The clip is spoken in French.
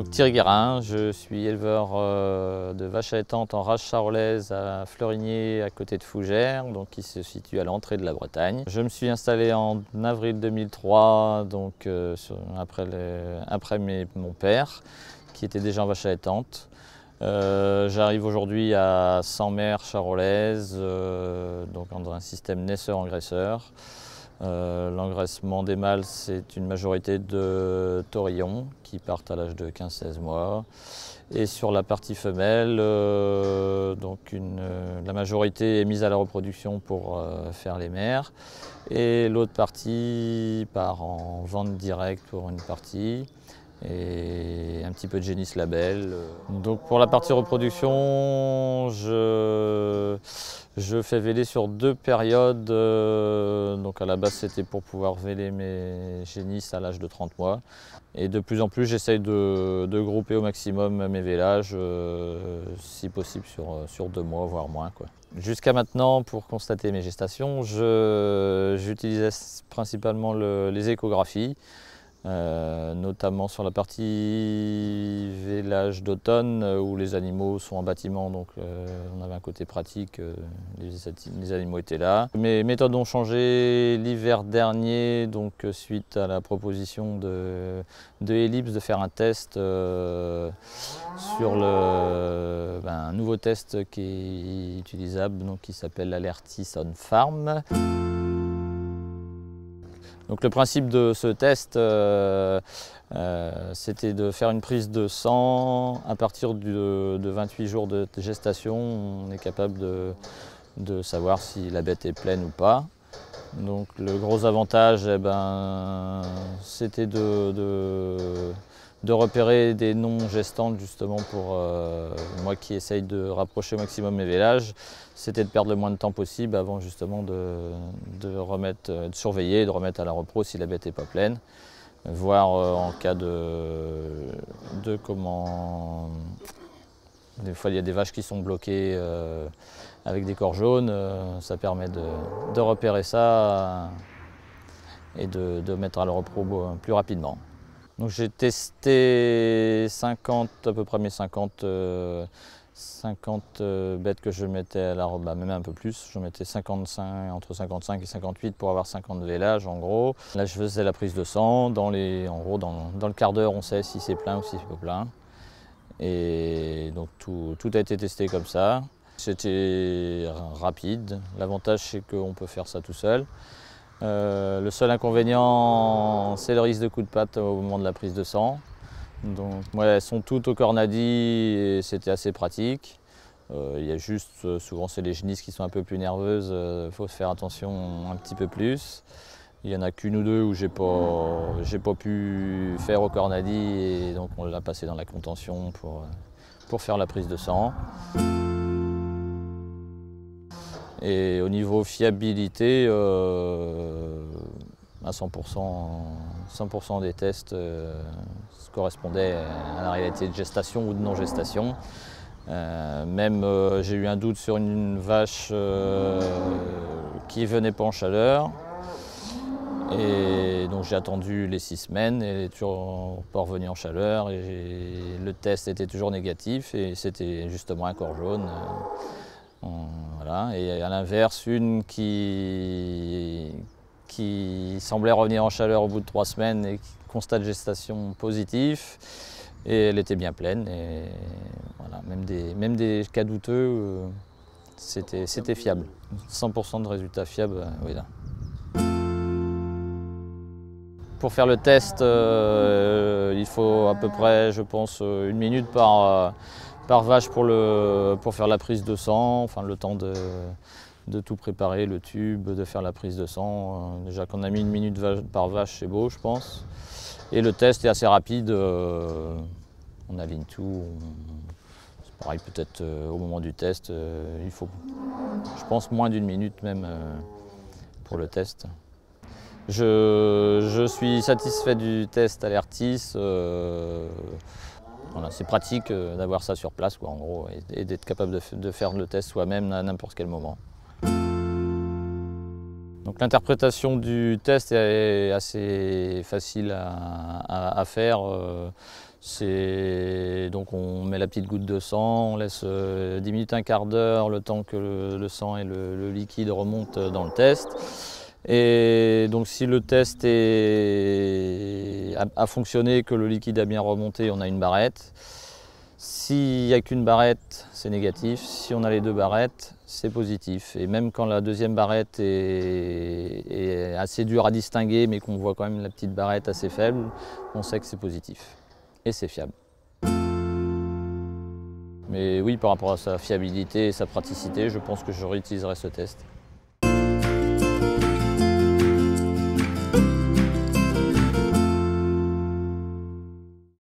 Donc Thierry Guérin, je suis éleveur de vaches allaitantes en race charolaise à Fleurigné, à côté de Fougères, donc qui se situe à l'entrée de la Bretagne. Je me suis installé en avril 2003, donc après mon père, qui était déjà en vache allaitante. J'arrive aujourd'hui à 100 mères charolaises, donc dans un système naisseur-engraisseur. L'engraissement des mâles, c'est une majorité de taurillons qui partent à l'âge de 15-16 mois. Et sur la partie femelle, la majorité est mise à la reproduction pour faire les mères. Et l'autre partie part en vente directe pour une partie. Et un petit peu de génisse label. Donc pour la partie reproduction, je fais véler sur 2 périodes. Donc à la base c'était pour pouvoir véler mes génisses à l'âge de 30 mois. Et de plus en plus j'essaye de grouper au maximum mes vélages, si possible sur 2 mois, voire moins, quoi. Jusqu'à maintenant, pour constater mes gestations, j'utilisais principalement les échographies. Notamment sur la partie vélage d'automne où les animaux sont en bâtiment, donc on avait un côté pratique, les animaux étaient là. Mes méthodes ont changé l'hiver dernier, donc suite à la proposition de Ellipse de faire un test sur un nouveau test qui est utilisable, donc qui s'appelle l'Alertis On Farm. Donc le principe de ce test, c'était de faire une prise de sang. À partir de 28 jours de gestation, on est capable de savoir si la bête est pleine ou pas. Donc le gros avantage, c'était de repérer des non-gestantes, justement pour moi qui essaye de rapprocher au maximum mes vélages. C'était de perdre le moins de temps possible avant justement de surveiller et de remettre à la repro si la bête n'est pas pleine. Voir en cas des fois il y a des vaches qui sont bloquées avec des corps jaunes, ça permet de repérer ça et de mettre à la repro plus rapidement. Donc j'ai testé à peu près mes 50 bêtes que je mettais à la repro, même un peu plus. Je mettais entre 55 et 58 pour avoir 50 vélages en gros. Là je faisais la prise de sang, en gros dans le quart d'heure on sait si c'est plein ou si c'est pas plein. Et donc tout a été testé comme ça. C'était rapide, l'avantage c'est qu'on peut faire ça tout seul. Le seul inconvénient, c'est le risque de coup de patte au moment de la prise de sang. Donc, elles sont toutes au cornadi et c'était assez pratique. Il y a juste, souvent c'est les génisses qui sont un peu plus nerveuses, il faut faire attention un petit peu plus. Il n'y en a qu'une ou deux où j'ai pas pu faire au cornadi et donc on l'a passé dans la contention pour faire la prise de sang. Et au niveau fiabilité, à 100% des tests correspondaient à la réalité de gestation ou de non-gestation. J'ai eu un doute sur une vache qui ne venait pas en chaleur. Et donc j'ai attendu les 6 semaines, elle n'est toujours pas revenue en chaleur. Et le test était toujours négatif et c'était justement un corps jaune. Voilà. Et à l'inverse, une qui semblait revenir en chaleur au bout de 3 semaines et constat de gestation positif, et elle était bien pleine. Et voilà, même des cas douteux, c'était fiable. 100% de résultats fiables, oui, là. Pour faire le test, il faut à peu près, je pense, 1 minute par vache pour faire la prise de sang, enfin le temps de tout préparer, le tube, de faire la prise de sang. Déjà qu'on a mis 1 minute par vache, c'est beau, je pense. Et le test est assez rapide, on aligne tout. C'est pareil, peut-être au moment du test, il faut, je pense, moins d'1 minute même pour le test. Je suis satisfait du test Alertis. Voilà, c'est pratique d'avoir ça sur place, quoi, en gros, et d'être capable de faire le test soi-même à n'importe quel moment. Donc l'interprétation du test est assez facile à faire. Donc on met la petite goutte de sang, on laisse 10 minutes, un quart d'heure, le temps que le sang et le liquide remontent dans le test. Et donc si le test a fonctionné, que le liquide a bien remonté, on a une barrette. S'il n'y a qu'une barrette, c'est négatif. Si on a les deux barrettes, c'est positif. Et même quand la deuxième barrette est assez dure à distinguer, mais qu'on voit quand même la petite barrette assez faible, on sait que c'est positif. Et c'est fiable. Mais oui, par rapport à sa fiabilité et sa praticité, je pense que je réutiliserai ce test.